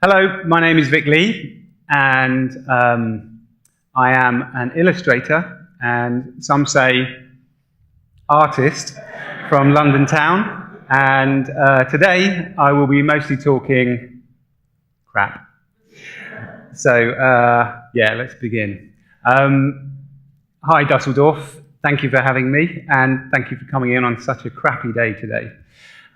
Hello, my name is Vic Lee, and I am an illustrator, and some say artist, from London town. And today I will be mostly talking crap. So yeah, let's begin. Hi Dusseldorf, thank you for having me, and thank you for coming in on such a crappy day today.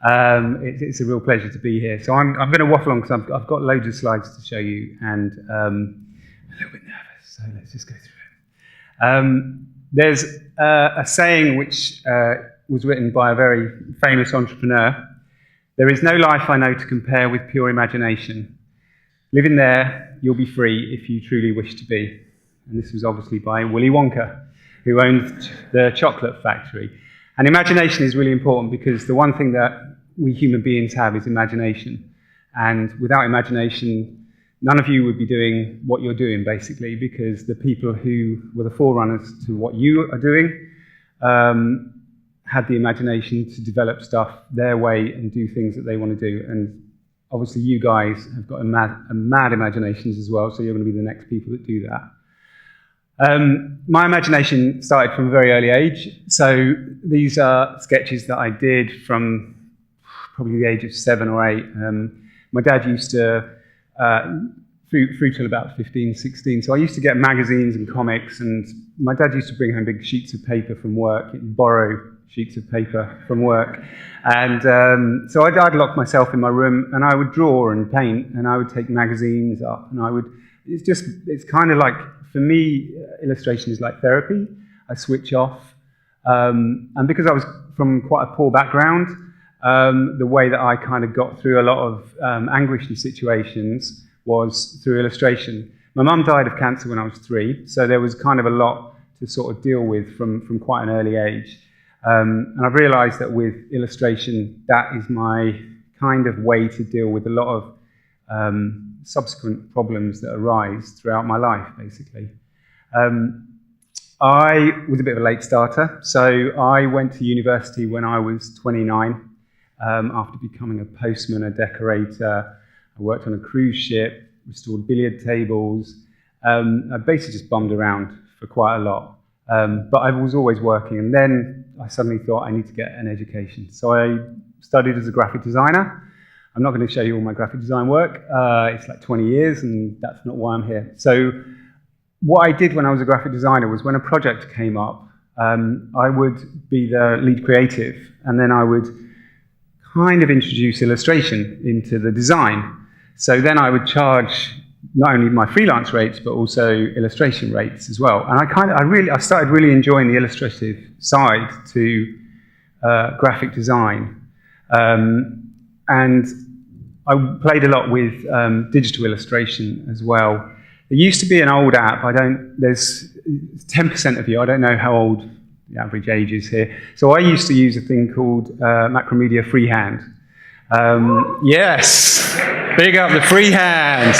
It's a real pleasure to be here. So I'm going to waffle on because I've got loads of slides to show you, and I'm a little bit nervous, so let's just go through it. There's a saying which was written by a very famous entrepreneur. There is no life I know to compare with pure imagination. Living there, you'll be free if you truly wish to be. And this was obviously by Willy Wonka, who owned the chocolate factory. And imagination is really important because the one thing that we human beings have is imagination. And without imagination, none of you would be doing what you're doing, basically, because the people who were the forerunners to what you are doing had the imagination to develop stuff their way and do things that they want to do. And obviously you guys have got a mad imaginations as well, so you're going to be the next people that do that. My imagination started from a very early age. So these are sketches that I did from probably the age of 7 or 8. My dad used to, through till about 15, 16, so I used to get magazines and comics, and my dad used to bring home big sheets of paper from work, and borrow sheets of paper from work. And so I'd lock myself in my room, and I would draw and paint, and I would take magazines up, and it's kind of like, for me, illustration is like therapy. I switch off. And because I was from quite a poor background, the way that I kind of got through a lot of anguishing situations was through illustration. My mum died of cancer when I was 3, so there was kind of a lot to sort of deal with from quite an early age. And I've realised that with illustration, that is my kind of way to deal with a lot of subsequent problems that arise throughout my life, basically. I was a bit of a late starter, so I went to university when I was 29, after becoming a postman, a decorator. I worked on a cruise ship, restored billiard tables. I basically just bummed around for quite a lot, but I was always working, and then I suddenly thought I need to get an education. So I studied as a graphic designer. I'm not going to show you all my graphic design work. It's like 20 years, and that's not why I'm here. So what I did when I was a graphic designer was when a project came up, I would be the lead creative, and then I would kind of introduce illustration into the design. So then I would charge not only my freelance rates, but also illustration rates as well. And I started really enjoying the illustrative side to graphic design. And I played a lot with digital illustration as well. There used to be an old app. There's 10% of you, I don't know how old the average age is here. So I used to use a thing called Macromedia Freehand. Yes, big up the freehand.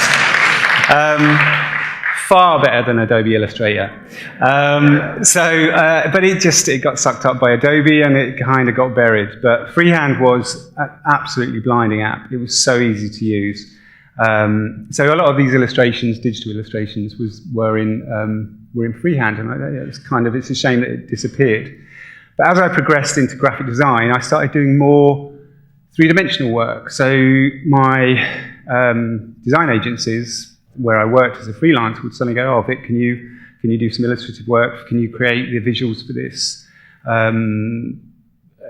Far better than Adobe Illustrator. But it got sucked up by Adobe, and it kind of got buried. But Freehand was an absolutely blinding app. It was so easy to use. So a lot of these illustrations, digital illustrations, were in Freehand, and it's a shame that it disappeared. But as I progressed into graphic design, I started doing more three-dimensional work. So my design agencies, where I worked as a freelance, would suddenly go, "Oh, Vic, can you do some illustrative work? Can you create the visuals for this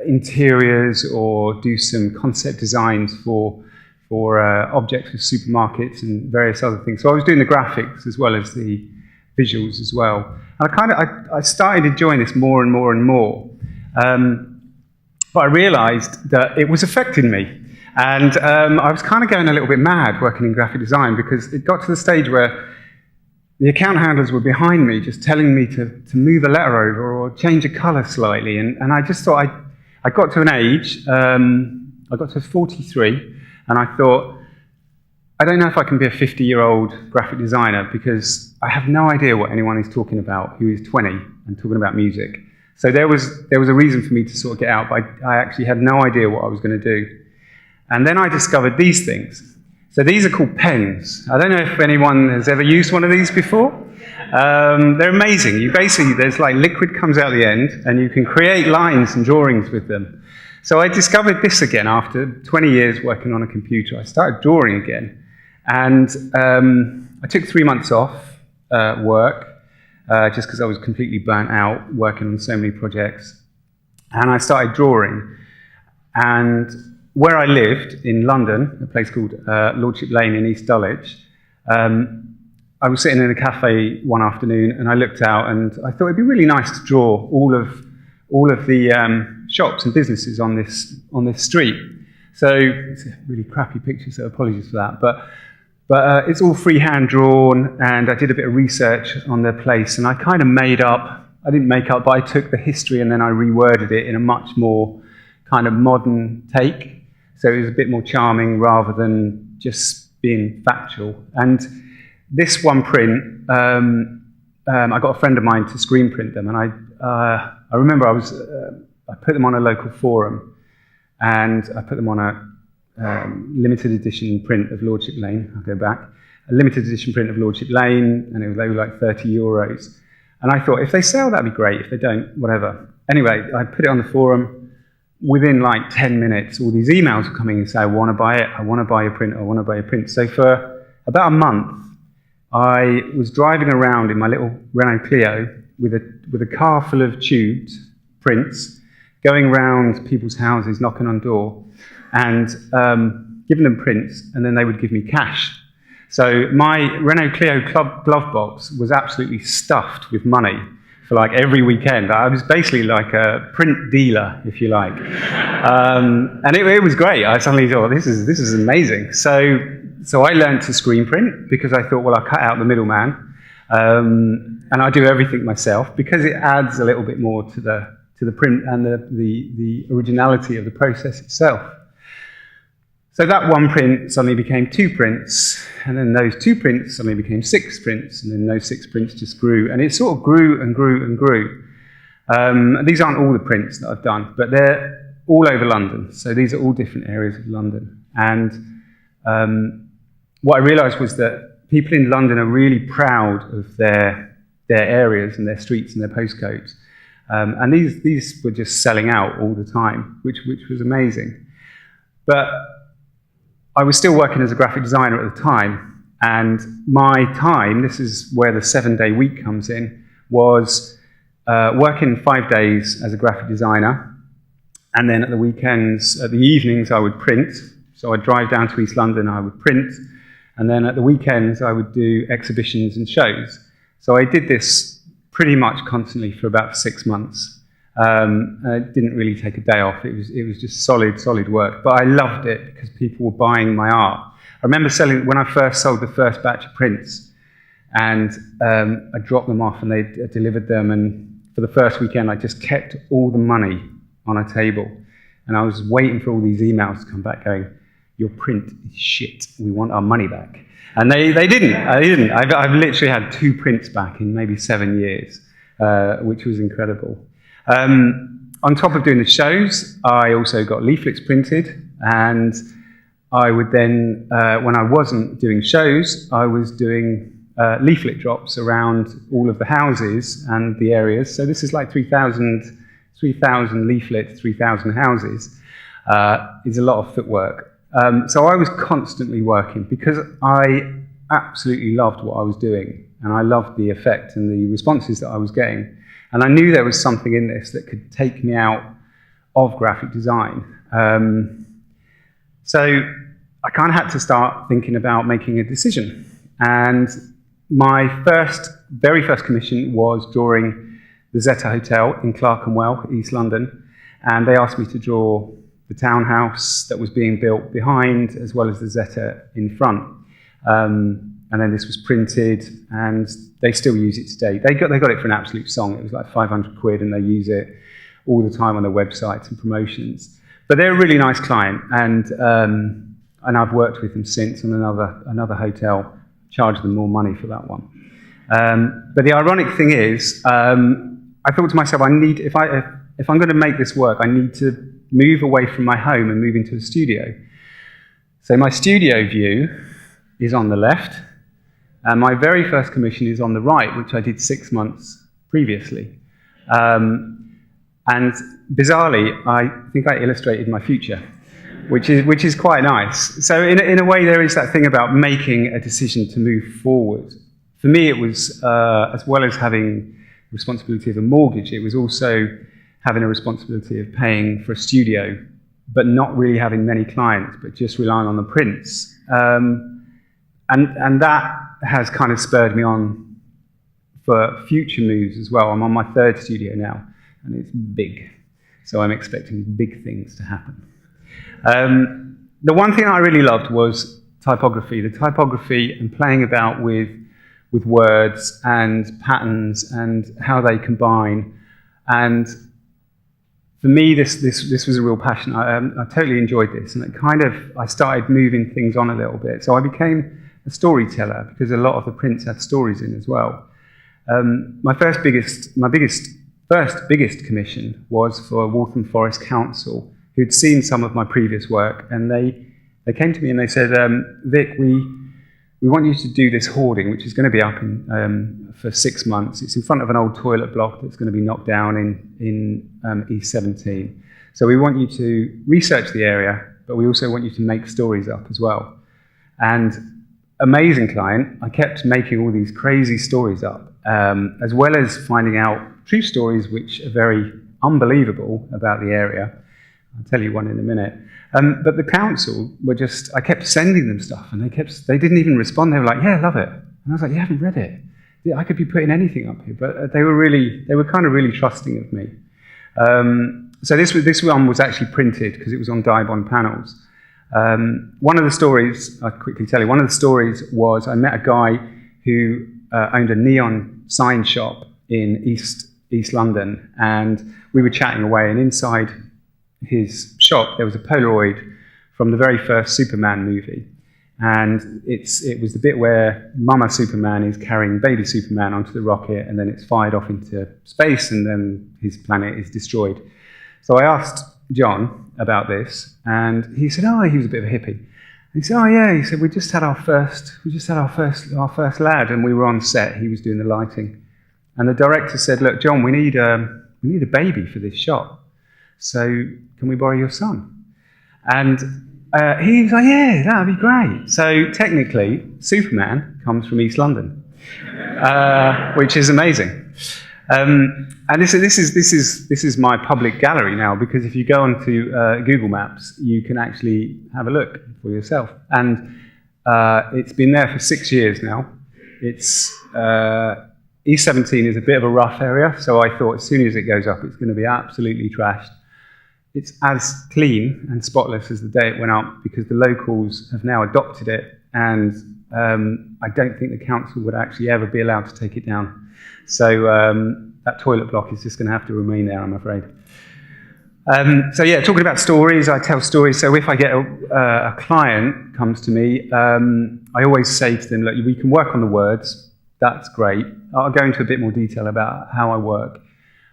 interiors, or do some concept designs for objects for supermarkets and various other things?" So I was doing the graphics as well as the visuals as well. And I started enjoying this more and more and more. But I realised that it was affecting me. And I was kind of going a little bit mad working in graphic design, because it got to the stage where the account handlers were behind me just telling me to move a letter over or change a colour slightly. And I just thought, I got to an age, I got to 43, and I thought, I don't know if I can be a 50-year-old graphic designer, because I have no idea what anyone is talking about who is 20 and talking about music. So there was a reason for me to sort of get out, but I actually had no idea what I was going to do. And then I discovered these things. So these are called pens. I don't know if anyone has ever used one of these before. They're amazing. You basically, there's like liquid comes out the end, and you can create lines and drawings with them. So I discovered this again after 20 years working on a computer. I started drawing again, and I took 3 months off work just because I was completely burnt out working on so many projects, and I started drawing. And where I lived in London, a place called Lordship Lane in East Dulwich, I was sitting in a cafe one afternoon, and I looked out, and I thought it'd be really nice to draw all of the shops and businesses on this street. So it's a really crappy picture, so apologies for that. But it's all freehand drawn, and I did a bit of research on the place, and I kind of I didn't make up, but I took the history and then I reworded it in a much more kind of modern take. So it was a bit more charming rather than just being factual. And this one print, I got a friend of mine to screen print them, and I remember I put them on a local forum, and I put them on a limited edition print of Lordship Lane. I'll go back. A limited edition print of Lordship Lane, and they were like €30. And I thought, if they sell, that'd be great. If they don't, whatever. Anyway, I put it on the forum. Within like 10 minutes, all these emails were coming and saying, I want to buy it, I want to buy your print, I want to buy your print. So for about a month, I was driving around in my little Renault Clio with a car full of tubed prints, going around people's houses, knocking on door, and giving them prints, and then they would give me cash. So my Renault Clio glove box was absolutely stuffed with money for like every weekend. I was basically like a print dealer, if you like. And it was great. I suddenly thought, this is amazing. So I learned to screen print because I thought, well, I'll cut out the middleman, and I do everything myself because it adds a little bit more to the print and the originality of the process itself. So that one print suddenly became 2 prints, and then those 2 prints suddenly became 6 prints, and then those 6 prints just grew, and it sort of grew and grew and grew. These aren't all the prints that I've done, but they're all over London, so these are all different areas of London. And what I realised was that people in London are really proud of their areas and their streets and their postcodes, and these were just selling out all the time, which was amazing. But I was still working as a graphic designer at the time, and my time, this is where the 7-day week comes in, was working 5 days as a graphic designer, and then at the weekends, at the evenings, I would print. So I'd drive down to East London, I would print, and then at the weekends, I would do exhibitions and shows. So I did this pretty much constantly for about 6 months. I didn't really take a day off. It was just solid work. But I loved it because people were buying my art. I remember selling when I first sold the first batch of prints, and I dropped them off and they delivered them. And for the first weekend, I just kept all the money on a table, and I was waiting for all these emails to come back going, "Your print is shit. We want our money back." And they didn't. I've literally had 2 prints back in maybe 7 years, which was incredible. On top of doing the shows, I also got leaflets printed, and I would then, when I wasn't doing shows, I was doing leaflet drops around all of the houses and the areas. So this is like 3,000 leaflets, 3,000 houses. It's a lot of footwork. So I was constantly working because I absolutely loved what I was doing, and I loved the effect and the responses that I was getting. And I knew there was something in this that could take me out of graphic design. So I kind of had to start thinking about making a decision. And my very first commission was drawing the Zeta Hotel in Clerkenwell, East London. And they asked me to draw the townhouse that was being built behind, as well as the Zeta in front. And then this was printed, and they still use it today. They got it for an absolute song. It was like 500 quid, and they use it all the time on their websites and promotions. But they're a really nice client, and I've worked with them since on another hotel, charged them more money for that one. But the ironic thing is, I thought to myself, if I'm going to make this work, I need to move away from my home and move into a studio. So my studio view is on the left, and my very first commission is on the right, which I did 6 months previously. And bizarrely, I think I illustrated my future, which is quite nice. So in a way, there is that thing about making a decision to move forward. For me, it was, as well as having the responsibility of a mortgage, it was also having a responsibility of paying for a studio, but not really having many clients, but just relying on the prints. And that has kind of spurred me on for future moves as well. I'm on my 3rd studio now, and it's big. So I'm expecting big things to happen. The one thing I really loved was typography. The typography and playing about with words and patterns and how they combine. And for me, this was a real passion. I totally enjoyed this, and I started moving things on a little bit. So I became a storyteller because a lot of the prints had stories in as well. My biggest commission was for Waltham Forest Council, who'd seen some of my previous work, and they came to me and they said, Vic, we want you to do this hoarding, which is going to be up for 6 months. It's in front of an old toilet block that's going to be knocked down in East 17. So we want you to research the area, but we also want you to make stories up as well. And amazing client, I kept making all these crazy stories up, as well as finding out true stories which are very unbelievable about the area. I'll tell you one in a minute. But the council were I kept sending them stuff, and they didn't even respond. They were like, yeah, love it. And I was like, you haven't read it. Yeah, I could be putting anything up here. But they were kind of really trusting of me. So this one was actually printed because it was on die-bond panels. One of the stories, I'll quickly tell you, one of the stories was I met a guy who owned a neon sign shop in East London, and we were chatting away, and inside his shop there was a Polaroid from the very first Superman movie, and it was the bit where Mama Superman is carrying baby Superman onto the rocket, and then it's fired off into space, and then his planet is destroyed. So I asked John about this, and he said, "Oh, he was a bit of a hippie." And he said, "Oh yeah," he said, "We just had our first lad, and we were on set. He was doing the lighting, and the director said, 'Look, John, we need a baby for this shot. So can we borrow your son?'" And he was like, "Yeah, that'd be great." So technically, Superman comes from East London, which is amazing. And this is my public gallery now, because if you go onto Google Maps, you can actually have a look for yourself. And it's been there for 6 years now. It's East 17 is a bit of a rough area, so I thought as soon as it goes up, it's going to be absolutely trashed. It's as clean and spotless as the day it went up, because the locals have now adopted it, and I don't think the council would actually ever be allowed to take it down. So that toilet block is just going to have to remain there, I'm afraid. So yeah, talking about stories, I tell stories. So if I get a client comes to me, I always say to them, "Look, we can work on the words. That's great. I'll go into a bit more detail about how I work.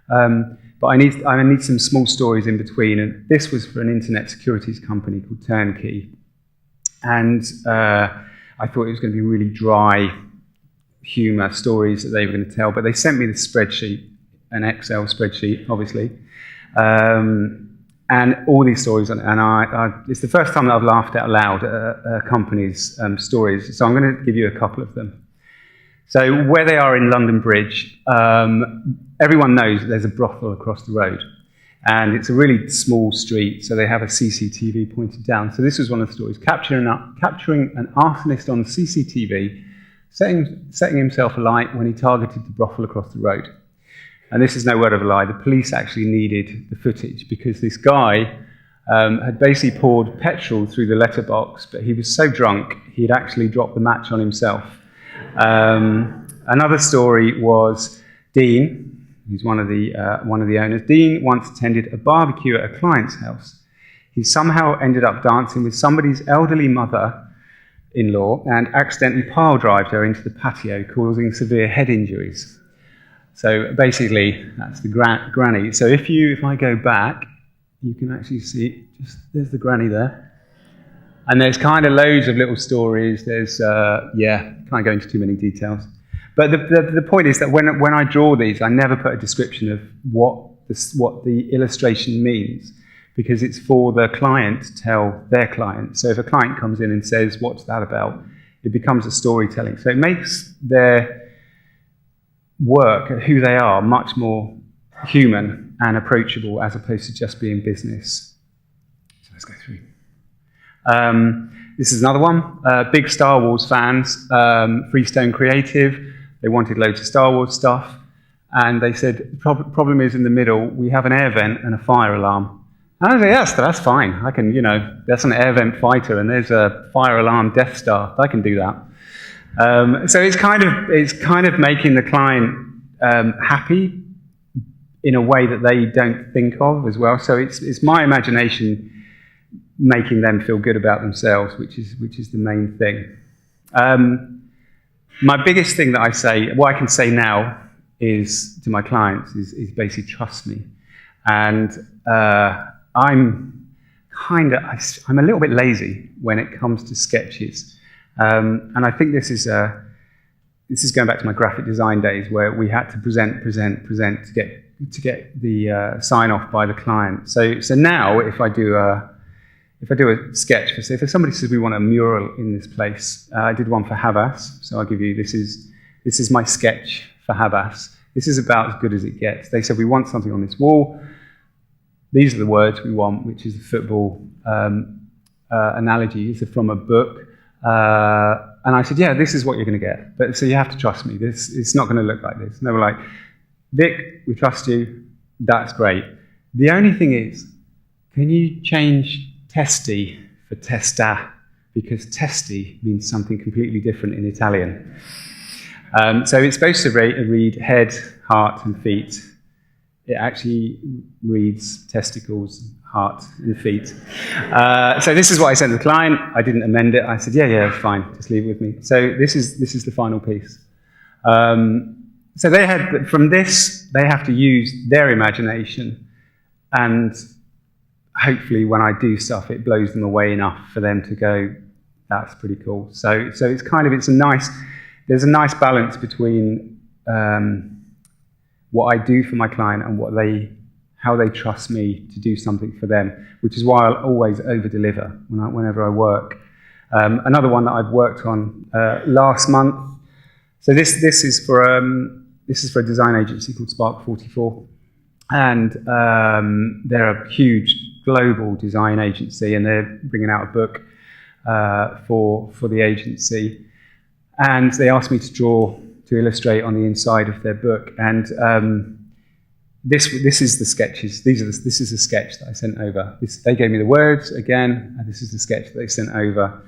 But I need some small stories in between." And this was for an internet securities company called Turnkey. And I thought it was going to be really dry humour stories that they were going to tell. But they sent me the spreadsheet, an Excel spreadsheet, obviously. And all these stories, and it's the first time that I've laughed out loud at a company's stories. So I'm going to give you a couple of them. So where they are in London Bridge, everyone knows that there's a brothel across the road. And it's a really small street, so they have a CCTV pointed down. So this was one of the stories, capturing an arsonist on CCTV, setting himself alight when he targeted the brothel across the road. And this is no word of a lie, the police actually needed the footage, because this guy had basically poured petrol through the letterbox, but he was so drunk, he'd actually dropped the match on himself. Another story was Dean, who's one of the owners. Dean once attended a barbecue at a client's house. He somehow ended up dancing with somebody's elderly mother-in-law and accidentally pile-drived her into the patio, causing severe head injuries. So basically, that's the granny. So if I go back, you can actually see, there's the granny there. And there's kind of loads of little stories. There's, can't go into too many details. But the point is that when I draw these, I never put a description of what the illustration means, because it's for the client to tell their client. So if a client comes in and says, what's that about? It becomes a storytelling. So it makes their work, who they are, much more human and approachable, as opposed to just being business. So let's go through. This is another one. Big Star Wars fans, Freestone Creative. They wanted loads of Star Wars stuff. And they said, the problem is in the middle, we have an air vent and a fire alarm. And I said, yes, that's fine. I can, that's an air vent fighter, and there's a fire alarm Death Star. I can do that. So it's kind of making the client happy in a way that they don't think of as well. So it's my imagination making them feel good about themselves, which is the main thing. My biggest thing that I say, what I can say now is to my clients is basically trust me. And I'm a little bit lazy when it comes to sketches. And I think this is going back to my graphic design days, where we had to present to get the sign off by the client. So now if I do a sketch, for say, if somebody says we want a mural in this place, I did one for Havas, so I'll give you, this is my sketch for Havas. This is about as good as it gets. They said we want something on this wall. These are the words we want, which is the football analogy. It's from a book. And I said, yeah, this is what you're going to get. But so you have to trust me. It's not going to look like this. And they were like, Vic, we trust you. That's great. The only thing is, can you change testi for testa? Because testi means something completely different in Italian. So it's supposed to read head, heart, and feet. It actually reads testicles, heart, and feet. So this is what I sent the client. I didn't amend it. I said, yeah, fine, just leave it with me. So this is the final piece. So they had, from this, they have to use their imagination, and hopefully when I do stuff, it blows them away enough for them to go, that's pretty cool. So it's there's a nice balance between what I do for my client and how they trust me to do something for them, which is why I'll always over-deliver whenever I work. Another one that I've worked on last month. So this is for a design agency called Spark 44, and they're a huge global design agency, and they're bringing out a book for the agency. And they asked me to illustrate on the inside of their book, and this is the sketches. This is the sketch that I sent over. They gave me the words again, and this is the sketch that they sent over,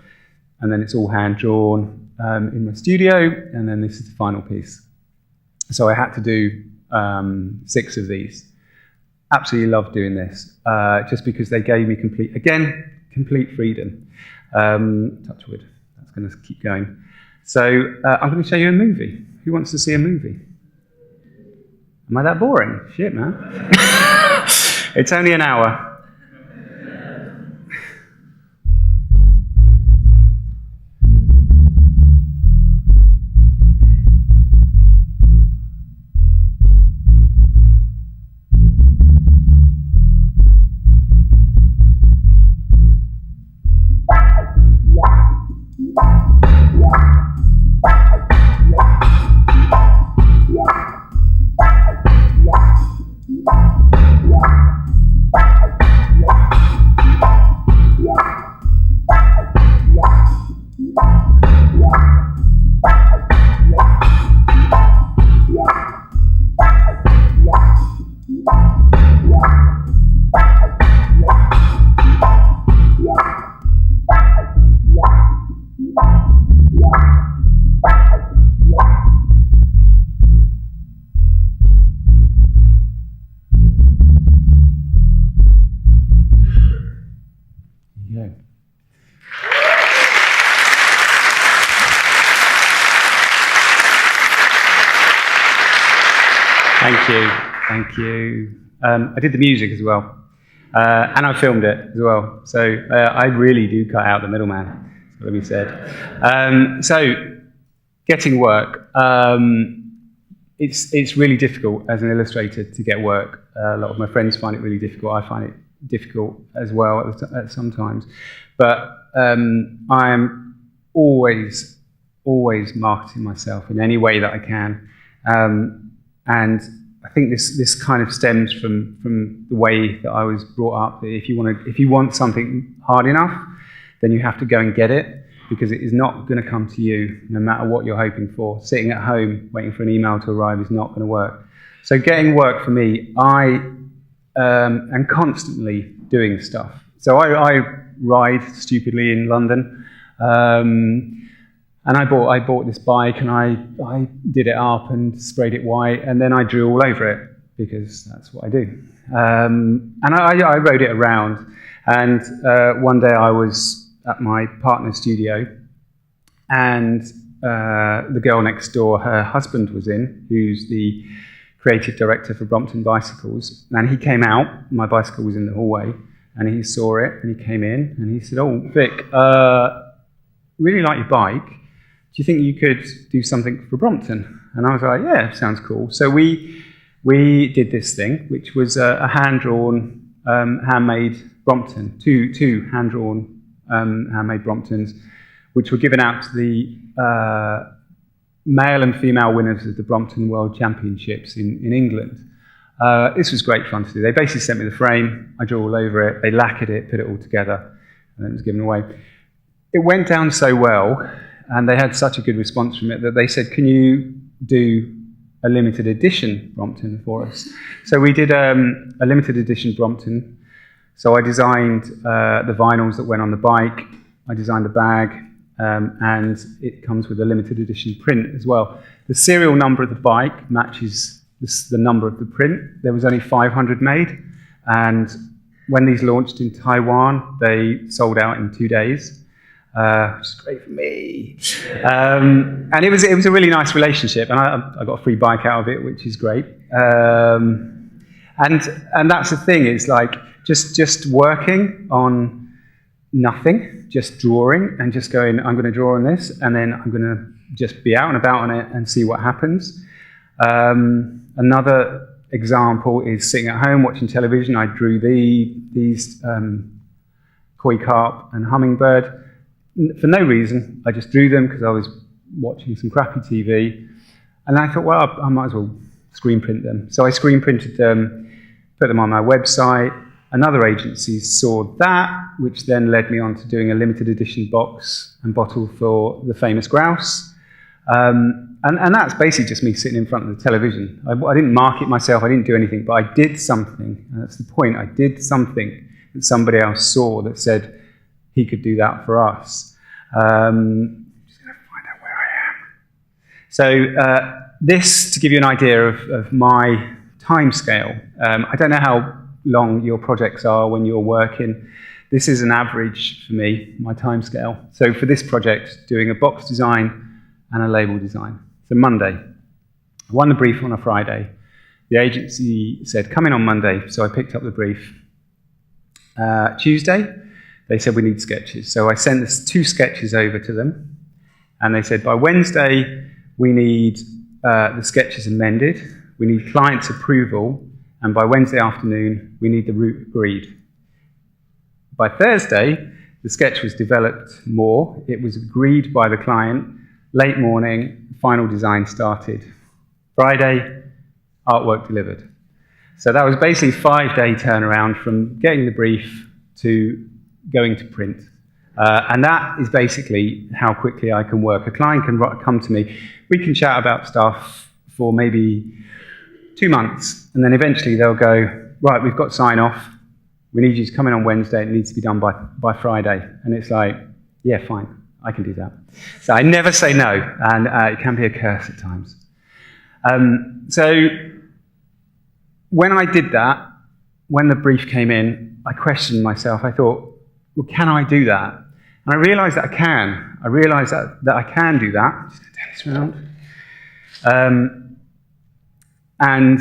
and then it's all hand drawn in my studio, and then this is the final piece. So I had to do 6 of these. Absolutely loved doing this, just because they gave me complete freedom. Touch wood. That's going to keep going. So I'm going to show you a movie. Who wants to see a movie? Am I that boring? Shit, man. It's only an hour. Thank you. I did the music as well. And I filmed it as well. So I really do cut out the middleman, it's got to be said. So getting work. It's really difficult as an illustrator to get work. A lot of my friends find it really difficult. I find it difficult as well at sometimes. But I'm always marketing myself in any way that I can. And I think this kind of stems from the way that I was brought up. That if you want something hard enough, then you have to go and get it, because it is not going to come to you no matter what you're hoping for. Sitting at home waiting for an email to arrive is not going to work. So getting work for me, I am constantly doing stuff. So I ride stupidly in London, and I bought this bike, and I did it up and sprayed it white, and then I drew all over it, because that's what I do. And I rode it around, and one day I was at my partner's studio, and the girl next door, her husband was in, who's the creative director for Brompton Bicycles, and he came out. My bicycle was in the hallway, and he saw it, and he came in, and he said, "Oh, Vic, really like your bike. Do you think you could do something for Brompton?" And I was like, "Yeah, sounds cool." So we did this thing, which was a hand-drawn, handmade Brompton, two hand-drawn handmade Bromptons, which were given out to the male and female winners of the Brompton World Championships in England. This was great fun to do. They basically sent me the frame, I drew all over it, they lacquered it, put it all together, and then it was given away. It went down so well, and they had such a good response from it, that they said, "Can you do a limited edition Brompton for us?" So we did a limited edition Brompton. So I designed the vinyls that went on the bike, I designed the bag, and it comes with a limited edition print as well. The serial number of the bike matches the number of the print. There was only 500 made, and when these launched in Taiwan, they sold out in 2 days, which is great for me. And it was a really nice relationship, and I got a free bike out of it, which is great. And that's the thing, is like just working on nothing, just drawing and just going, I'm going to draw on this, and then I'm going to just be out and about on it and see what happens. Another example is sitting at home watching television. I drew these koi carp and hummingbird for no reason. I just drew them because I was watching some crappy TV, and I thought, well, I might as well screen print them. So I screen printed them, put them on my website. Another agency saw that, which then led me on to doing a limited edition box and bottle for the famous grouse. And that's basically just me sitting in front of the television. I didn't market myself, I didn't do anything, but I did something. And that's the point. I did something that somebody else saw that said he could do that for us. I'm just going to find out where I am. So this, to give you an idea of my time scale. I don't know how long your projects are when you're working. This is an average for me, my time scale. So for this project, doing a box design and a label design. So Monday, I won the brief on a Friday. The agency said, come in on Monday, so I picked up the brief. Tuesday, they said we need sketches. So I sent this 2 sketches over to them, and they said by Wednesday we need the sketches amended, we need client's approval, and by Wednesday afternoon, we need the route agreed. By Thursday, the sketch was developed more. It was agreed by the client. Late morning, final design started. Friday, artwork delivered. So that was basically a 5-day turnaround from getting the brief to going to print. And that is basically how quickly I can work. A client can come to me. We can chat about stuff for maybe 2 months, and then eventually they'll go, right, we've got sign off, we need you to come in on Wednesday, it needs to be done by Friday. And it's like, yeah, fine, I can do that. So I never say no, and it can be a curse at times. So when I did that, when the brief came in, I questioned myself. I thought, well, can I do that? And I realized that I can. I realized that I can do that. Just going to turn this around. And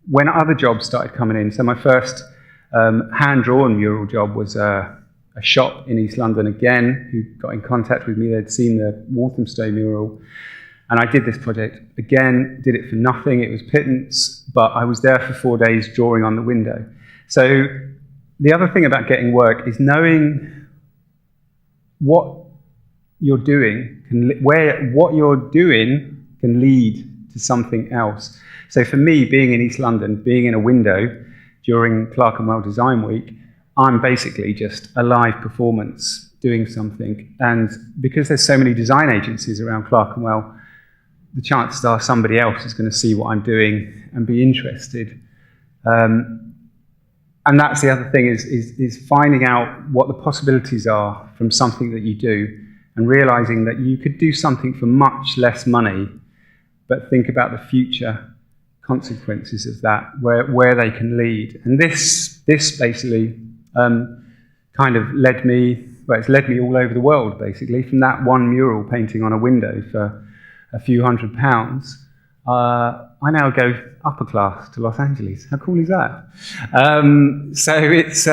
when other jobs started coming in, so my first Hand-drawn mural job was a shop in East London again, who got in contact with me. They'd seen the Walthamstow mural. And I did this project again, did it for nothing. It was pittance, but I was there for 4 days drawing on the window. So the other thing about getting work is knowing what you're doing, what you're doing can lead to something else. So for me, being in East London, being in a window during Clerkenwell Design Week, I'm basically just a live performance doing something. And because there's so many design agencies around Clerkenwell, the chances are somebody else is going to see what I'm doing and be interested. And that's the other thing, is finding out what the possibilities are from something that you do, and realizing that you could do something for much less money, but think about the future consequences of that, where they can lead. And this basically kind of led me, well, it's led me all over the world, basically, from that one mural painting on a window for a few £100. I now go upper class to Los Angeles. How cool is that? So it's,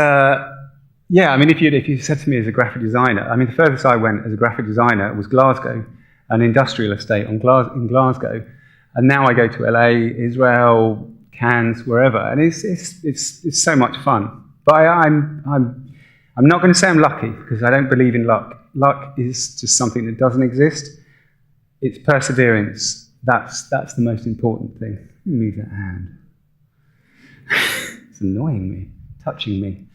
yeah, I mean, if you said to me as a graphic designer, I mean, the furthest I went as a graphic designer was Glasgow, an industrial estate in Glasgow. And now I go to LA, Israel, Cannes, wherever, and it's so much fun. But I'm not going to say I'm lucky, because I don't believe in luck. Luck is just something that doesn't exist. It's perseverance. That's the most important thing. Move that hand. It's annoying me, touching me.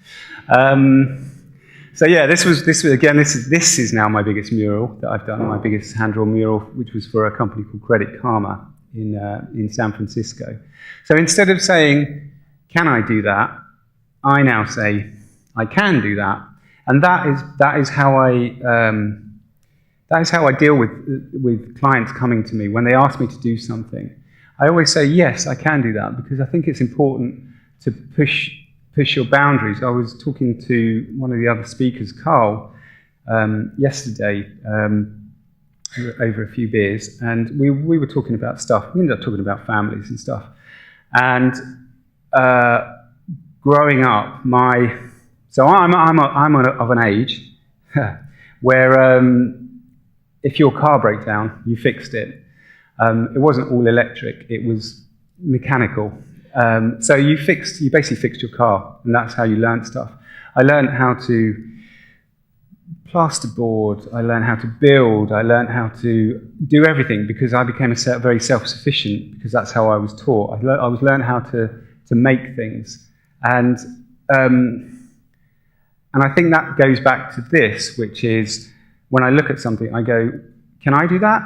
So yeah, this is now my biggest mural that I've done. My biggest hand-drawn mural, which was for a company called Credit Karma in San Francisco. So instead of saying, "Can I do that?" I now say, "I can do that," and that is how I deal with clients coming to me when they ask me to do something. I always say, "Yes, I can do that," because I think it's important to push your boundaries. I was talking to one of the other speakers, Carl, yesterday over a few beers, and we were talking about stuff. We ended up talking about families and stuff. And growing up, so I'm of an age where if your car broke down, you fixed it. It wasn't all electric; it was mechanical. So you basically fixed your car, and that's how you learned stuff. I learned how to plasterboard, I learned how to build, I learned how to do everything, because I became very self-sufficient, because that's how I was taught. I was learned how to make things. And I think that goes back to this, which is, when I look at something, I go, can I do that?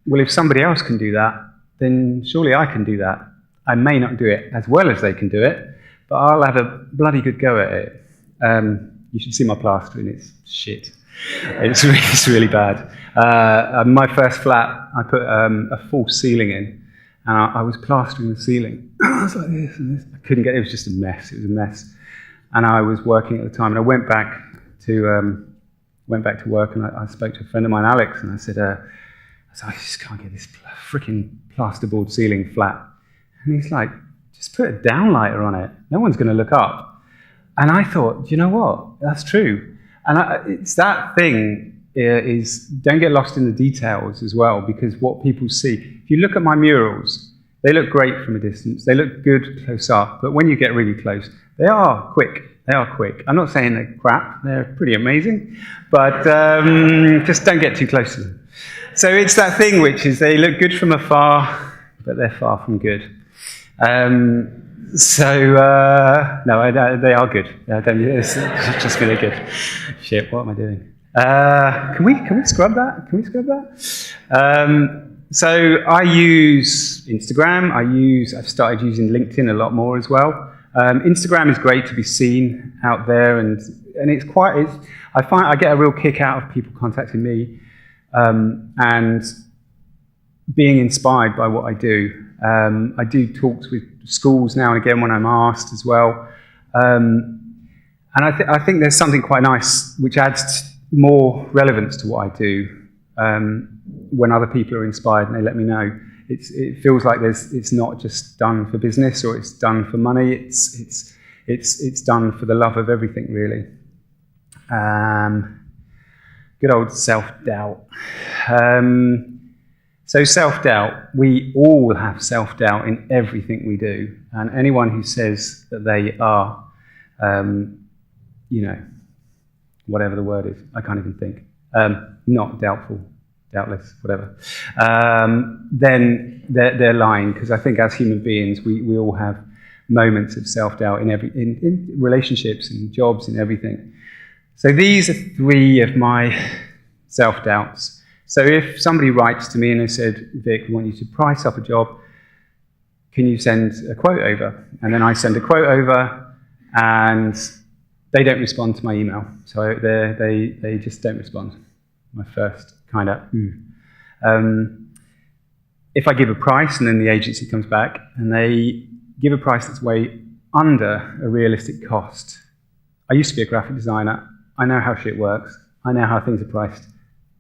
Well, if somebody else can do that, then surely I can do that. I may not do it as well as they can do it, but I'll have a bloody good go at it. You should see my plastering, it's shit. It's really bad. My first flat, I put a false ceiling in, and I was plastering the ceiling. I was like this and this. I couldn't get it. It was just a mess. It was a mess. And I was working at the time, and I went back to work, and I spoke to a friend of mine, Alex, and I said, I just can't get this freaking plasterboard ceiling flat. And he's like, just put a downlighter on it. No one's going to look up. And I thought, do you know what? That's true. And it's that thing is, don't get lost in the details as well, because what people see, if you look at my murals, they look great from a distance. They look good close up. But when you get really close, they are quick. They are quick. I'm not saying they're crap. They're pretty amazing. But just don't get too close to them. So it's that thing which is, they look good from afar, but they're far from good. No, they are good. It's just really good. Shit, what am I doing? Can we scrub that? Can we scrub that? So I use Instagram. I've started using LinkedIn a lot more as well. Instagram is great to be seen out there, and I find I get a real kick out of people contacting me and being inspired by what I do. I do talks with schools now and again when I'm asked as well. And I think there's something quite nice which adds more relevance to what I do when other people are inspired and they let me know. It feels like it's not just done for business or it's done for money. It's it's done for the love of everything, really. Good old self-doubt. So self-doubt, we all have self-doubt in everything we do. And anyone who says that they are, whatever the word is, I can't even think, not doubtful, doubtless, whatever, then they're lying, because I think as human beings, we all have moments of self-doubt in relationships, in jobs, in everything. So these are 3 of my self-doubts. So if somebody writes to me and they said, Vic, we want you to price up a job, can you send a quote over? And then I send a quote over, and they don't respond to my email. So they just don't respond. My first kind of, If I give a price and then the agency comes back and they give a price that's way under a realistic cost. I used to be a graphic designer. I know how shit works. I know how things are priced.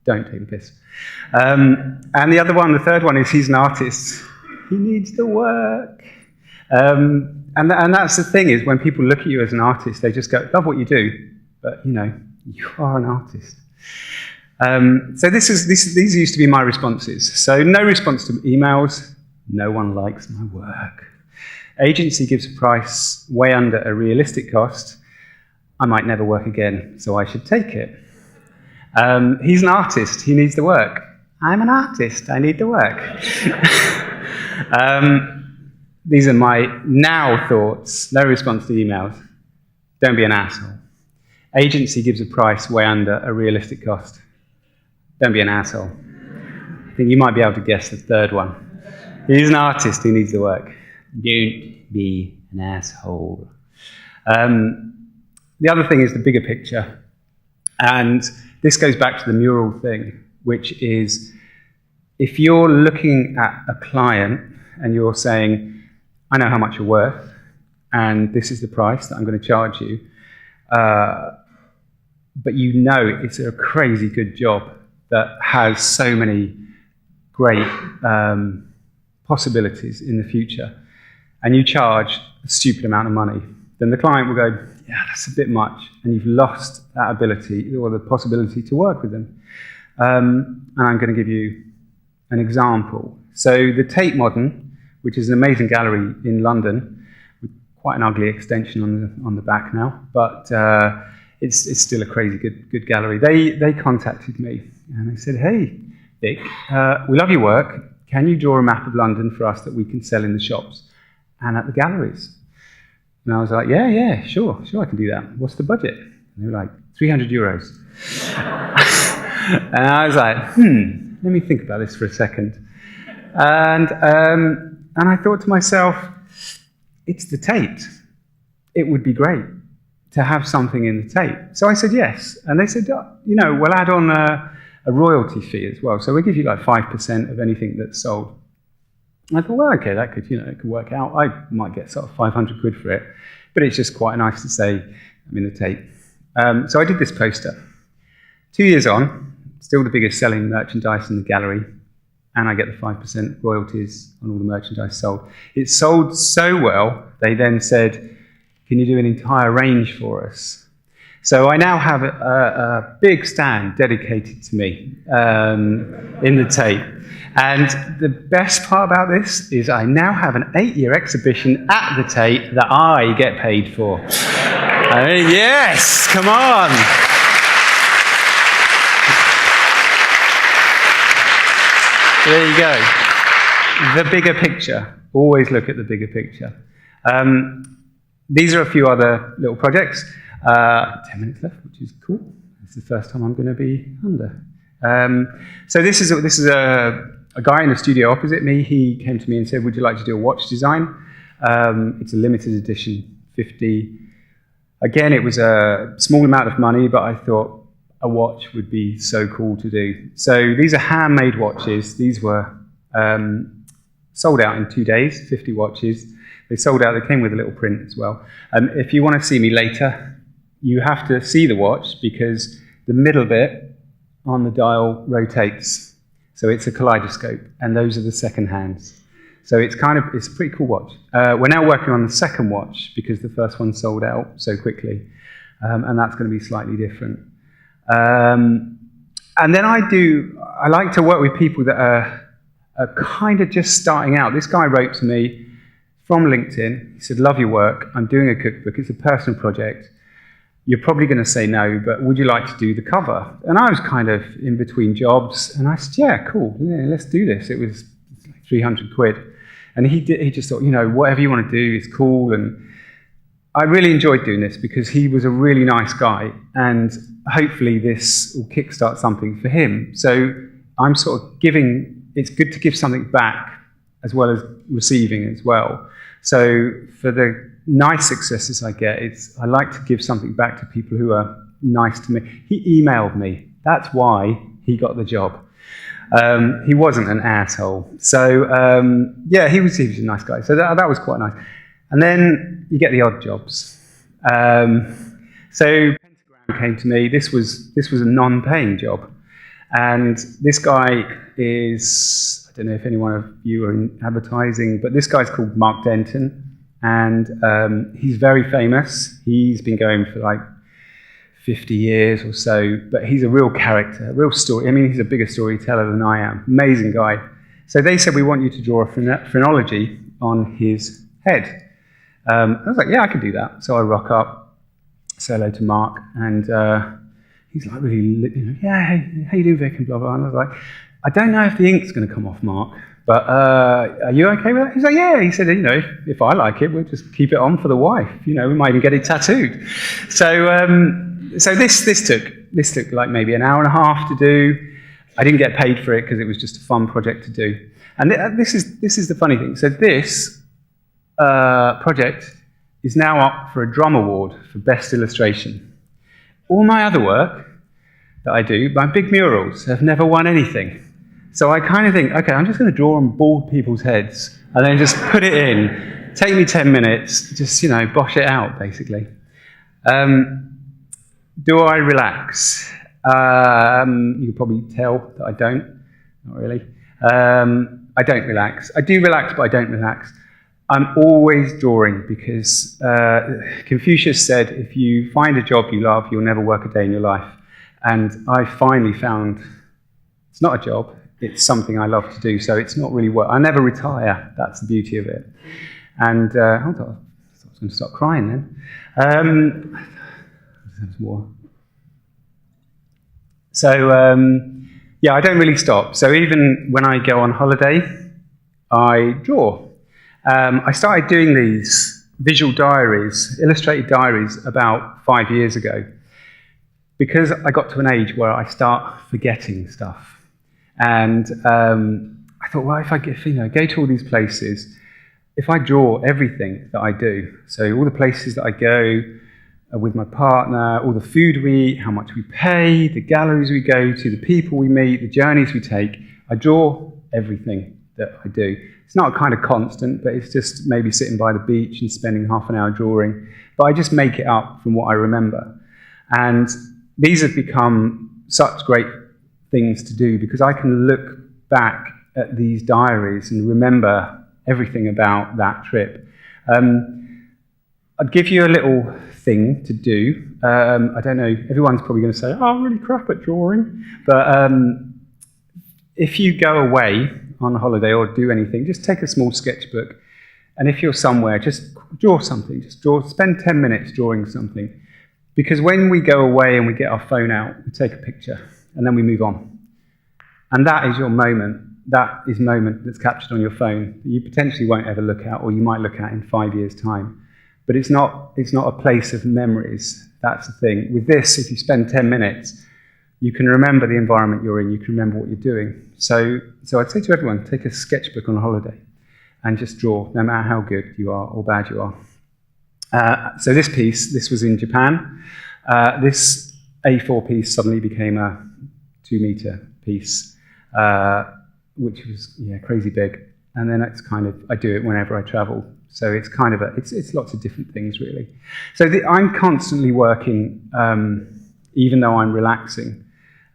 Don't take the piss. And the third one is he's an artist. He needs the work. And that's the thing, is when people look at you as an artist, they just go, love what you do, but you are an artist. So these used to be my responses. So no response to emails. No one likes my work. Agency gives a price way under a realistic cost. I might never work again, so I should take it. He's an artist. He needs the work. I'm an artist. I need the work. These are my now thoughts. No response to emails. Don't be an asshole. Agency gives a price way under a realistic cost. Don't be an asshole. I think you might be able to guess the third one. He's an artist. He needs the work. Don't be an asshole. The other thing is the bigger picture. And this goes back to the mural thing, which is if you're looking at a client and you're saying, I know how much you're worth, and this is the price that I'm going to charge you, but it's a crazy good job that has so many great possibilities in the future, and you charge a stupid amount of money, then the client will go, yeah, that's a bit much, and you've lost that ability or the possibility to work with them. And I'm going to give you an example. So the Tate Modern, which is an amazing gallery in London, with quite an ugly extension on the back now, but it's still a crazy good gallery. They contacted me and they said, hey, Vic, we love your work. Can you draw a map of London for us that we can sell in the shops and at the galleries? And I was like, yeah, sure, I can do that. What's the budget? And they were like, 300 euros. And I was like, let me think about this for a second. And I thought to myself, it's the Tate. It would be great to have something in the Tate. So I said yes. And they said, we'll add on a royalty fee as well. So we'll give you like 5% of anything that's sold. And I thought, well, okay, that could, it could work out. I might get sort of 500 quid for it. But it's just quite nice to say I'm in the Tate. So I did this poster. 2 years on, still the biggest selling merchandise in the gallery. And I get the 5% royalties on all the merchandise sold. It sold so well, they then said, can you do an entire range for us? So I now have a big stand dedicated to me in the Tate. And the best part about this is I now have an 8-year exhibition at the Tate that I get paid for. Yes, come on. There you go. The bigger picture. Always look at the bigger picture. These are a few other little projects. 10 minutes left, which is cool. It's the first time I'm going to be under. So this is a guy in the studio opposite me. He came to me and said, would you like to do a watch design? It's a limited edition, 50. Again, it was a small amount of money, but I thought a watch would be so cool to do. So these are handmade watches. These were sold out in 2 days, 50 watches. They sold out. They came with a little print as well. If you want to see me later, you have to see the watch because the middle bit on the dial rotates. So it's a kaleidoscope, and those are the second hands. So it's a pretty cool watch. We're now working on the second watch because the first one sold out so quickly, and that's going to be slightly different. And then I like to work with people that are kind of just starting out. This guy wrote to me from LinkedIn. He said, "Love your work. I'm doing a cookbook. It's a personal project. You're probably going to say no, but would you like to do the cover?" And I was kind of in between jobs, and I said, "Yeah, cool. Yeah, let's do this." It was like 300 quid. And he just thought, whatever you want to do is cool. And I really enjoyed doing this because he was a really nice guy, and hopefully this will kickstart something for him. So I'm sort of it's good to give something back as well as receiving as well. So for the nice successes I get, I like to give something back to people who are nice to me. He emailed me. That's why he got the job. He wasn't an asshole. So, he was a nice guy. So that was quite nice. And then you get the odd jobs. So Pentagram came to me. This was a non-paying job. And this guy is, I don't know if any one of you are in advertising, but this guy's called Mark Denton. And he's very famous. He's been going for like 50 years or so, but he's a real character, a real story. I mean, he's a bigger storyteller than I am. Amazing guy. So they said, "We want you to draw a phrenology on his head." I was like, "Yeah, I can do that." So I rock up, say hello to Mark, and he's like, really, "Yeah, hey, how you doing, Vic?" and blah, blah. And I was like, "I don't know if the ink's going to come off, Mark, but are you okay with that?" He's like, "Yeah." He said, if I like it, we'll just keep it on for the wife. We might even get it tattooed. So this took like maybe an hour and a half to do. I didn't get paid for it because it was just a fun project to do. And this is the funny thing. So this project is now up for a drum award for best illustration. All my other work that I do, my big murals, have never won anything. So I kind of think, okay, I'm just going to draw on bald people's heads and then just put it in. Take me 10 minutes, just bosh it out basically. Do I relax? You can probably tell that I don't. Not really. I don't relax. I do relax, but I don't relax. I'm always drawing because Confucius said, if you find a job you love, you'll never work a day in your life. And I finally found it's not a job, it's something I love to do, so it's not really work. I never retire, that's the beauty of it. And I was going to start crying then. So, I don't really stop. So even when I go on holiday, I draw. I started doing these visual diaries, illustrated diaries, about 5 years ago, because I got to an age where I start forgetting stuff. And I thought, well, if I go to all these places, if I draw everything that I do, so all the places that I go with my partner, all the food we eat, how much we pay, the galleries we go to, the people we meet, the journeys we take, I draw everything that I do. It's not a kind of constant, but it's just maybe sitting by the beach and spending half an hour drawing. But I just make it up from what I remember. And these have become such great things to do because I can look back at these diaries and remember everything about that trip. I'd give you a little thing to do. I don't know, everyone's probably going to say, oh, I'm really crap at drawing. But if you go away on a holiday or do anything, just take a small sketchbook. And if you're somewhere, just draw something. Spend 10 minutes drawing something. Because when we go away and we get our phone out, we take a picture and then we move on. And that is your moment. That is a moment that's captured on your phone that you potentially won't ever look at, or you might look at in 5 years' time. But it's not a place of memories. That's the thing. With this, if you spend 10 minutes, you can remember the environment you're in, you can remember what you're doing. So I'd say to everyone, take a sketchbook on a holiday and just draw, no matter how good you are or bad you are. So this piece, this was in Japan. This A4 piece suddenly became a 2-meter piece, which was crazy big. And then it's kind of, I do it whenever I travel. So it's kind of it's lots of different things really. So I'm constantly working, even though I'm relaxing.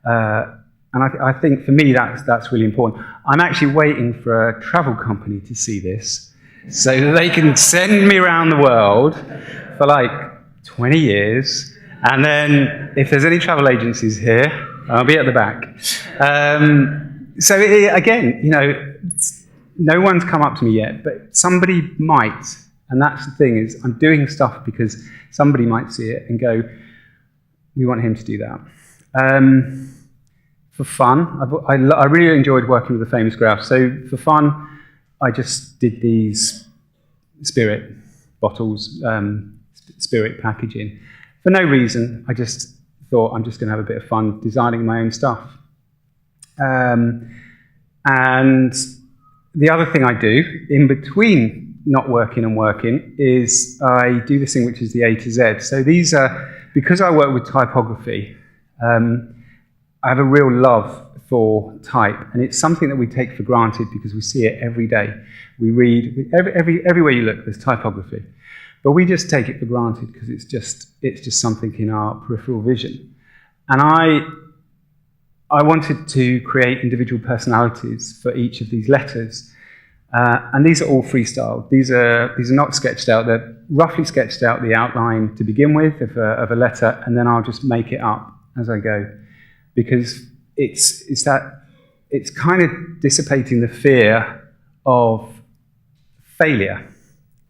And And I think for me that's really important. I'm actually waiting for a travel company to see this so that they can send me around the world for like 20 years. And then if there's any travel agencies here, I'll be at the back. So again, you know, no one's come up to me yet, but somebody might. And that's the thing, is I'm doing stuff because somebody might see it and go, we want him to do that. For fun, I really enjoyed working with the famous graphs. So for fun, I just did these spirit bottles, spirit packaging. For no reason, I just thought I'm just going to have a bit of fun designing my own stuff. And the other thing I do, in between not working and working, is I do this thing which is the A to Z. So these are, because I work with typography, I have a real love for type, and it's something that we take for granted because we see it every day. We read, everywhere you look, there's typography. But we just take it for granted because it's just something in our peripheral vision. And I wanted to create individual personalities for each of these letters. And these are all freestyle. These are not sketched out. They're roughly sketched out, the outline to begin with of a letter, and then I'll just make it up as I go. Because it's kind of dissipating the fear of failure.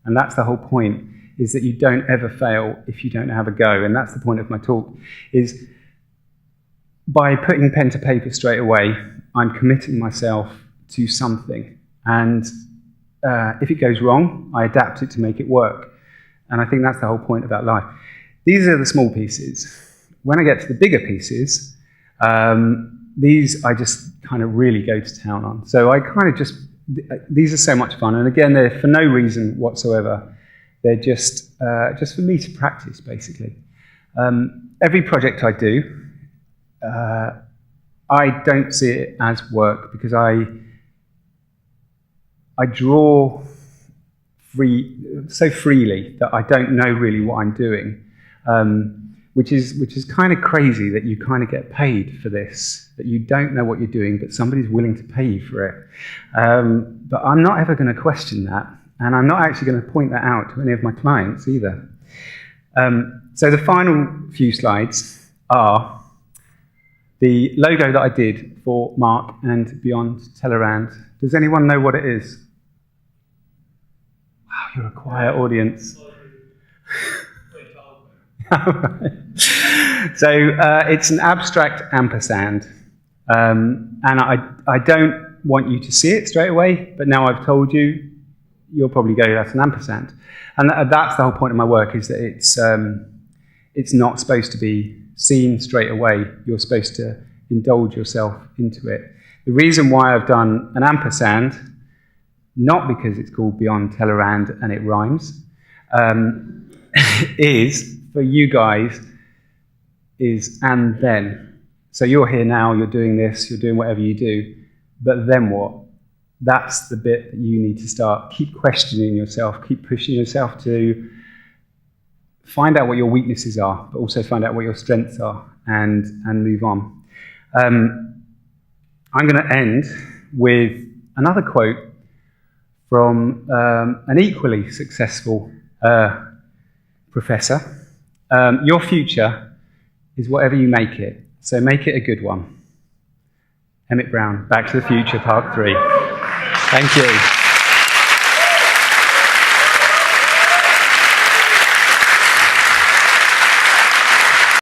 And that's the whole point, is that you don't ever fail if you don't have a go. And that's the point of my talk, is by putting pen to paper straight away, I'm committing myself to something. And if it goes wrong, I adapt it to make it work. And I think that's the whole point about life. These are the small pieces. When I get to the bigger pieces, these I just kind of really go to town on. So I kind of these are so much fun. And again, they're for no reason whatsoever. They're just for me to practice, basically. Every project I do, I don't see it as work because I draw so freely that I don't know really what I'm doing. Which is kind of crazy that you kind of get paid for this, that you don't know what you're doing, but somebody's willing to pay you for it. But I'm not ever going to question that, and I'm not actually going to point that out to any of my clients either. So the final few slides are the logo that I did for Mark and Beyond Tellerrand. Does anyone know what it is? Wow, you're a quiet audience. So it's an abstract ampersand, and I don't want you to see it straight away, but now I've told you, you'll probably go, that's an ampersand. And that's the whole point of my work, is that it's not supposed to be seen straight away. You're supposed to indulge yourself into it. The reason why I've done an ampersand, not because it's called Beyond Tellerrand and it rhymes, is for you guys, is and then. So you're here now, you're doing this, you're doing whatever you do, but then what? That's the bit that you need to start. Keep questioning yourself, keep pushing yourself to find out what your weaknesses are, but also find out what your strengths are, and move on. I'm going to end with another quote from an equally successful professor. Your future is whatever you make it, so make it a good one. Emmett Brown, Back to the Future, Part 3. Thank you.